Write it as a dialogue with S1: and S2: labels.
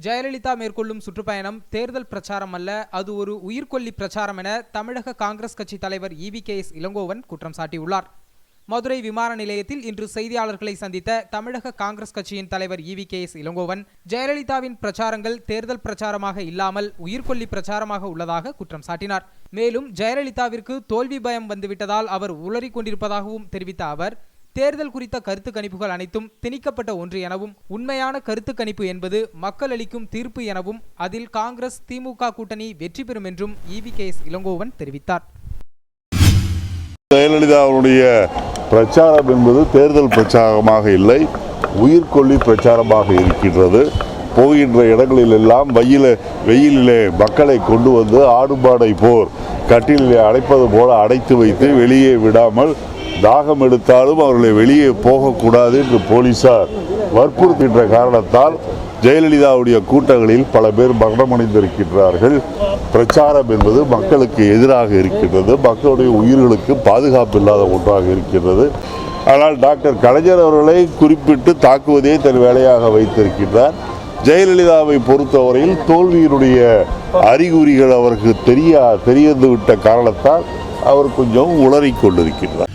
S1: ஜெயலலிதா மேற்கொள்ளும் சுற்றுப்பயணம் தேர்தல் பிரச்சாரம் அல்ல, அது ஒரு உயிர்கொல்லி பிரச்சாரம் என தமிழக காங்கிரஸ் கட்சி தலைவர் EV.K.S. இளங்கோவன் குற்றம் சாட்டியுள்ளார். மதுரை விமான நிலையத்தில் இன்று செய்தியாளர்களை சந்தித்த தமிழக காங்கிரஸ் கட்சியின் தலைவர் EV.K.S. இளங்கோவன், ஜெயலலிதாவின் பிரச்சாரங்கள் தேர்தல் பிரச்சாரமாக இல்லாமல் உயிர்கொல்லி பிரச்சாரமாக உள்ளதாக குற்றம் சாட்டினார். மேலும் ஜெயலலிதாவிற்கு தோல்வி பயம் வந்துவிட்டதால் அவர் உளறிக் கொண்டிருப்பதாகவும் தெரிவித்த அவர், தேர்தல் குறித்த கருத்து கணிப்புகள் அனைத்தும் திணிக்கப்பட்ட ஒன்று எனவும், உண்மையான கருத்து கணிப்பு என்பது மக்கள் அளிக்கும் தீர்ப்பு எனவும், அதில் காங்கிரஸ் திமுக கூட்டணி வெற்றி பெறும் என்றும் EV.K.S. இளங்கோவன் தெரிவித்தார்.
S2: ஜெயலலிதாவுடைய பிரச்சாரம் என்பது தேர்தல் பிரச்சாரமாக இல்லை, உயிர்கொல்லி பிரச்சாரமாக இருக்கின்றது. போகின்ற இடங்களில் எல்லாம் வெயிலிலே மக்களை கொண்டு வந்து ஆடுபாடை போர் கட்டிலே அடைப்பது போல அடைத்து வைத்து வெளியே விடாமல், தாகம் எடுத்தாலும் அவர்களை வெளியே போகக்கூடாது என்று போலீசார் வற்புறுத்துகின்ற காரணத்தால் ஜெயலலிதாவுடைய கூட்டங்களில் பல பேர் மரணமடைந்திருக்கின்றார்கள். பிரச்சாரம் என்பது மக்களுக்கு எதிராக இருக்கின்றது, மக்களுடைய உயிர்களுக்கு பாதுகாப்பு இல்லாத ஒன்றாக இருக்கின்றது. ஆனால் டாக்டர் கலைஞர் அவர்களை குறிப்பிட்டு தாக்குவதே தன் வேலையாக வைத்திருக்கின்றார். ஜெயலலிதாவை பொறுத்தவரையில் தோல்வியினுடைய அறிகுறிகள் அவருக்கு தெரிந்துவிட்ட காரணத்தால் அவர் கொஞ்சம் உளறிக் கொண்டிருக்கின்றார்.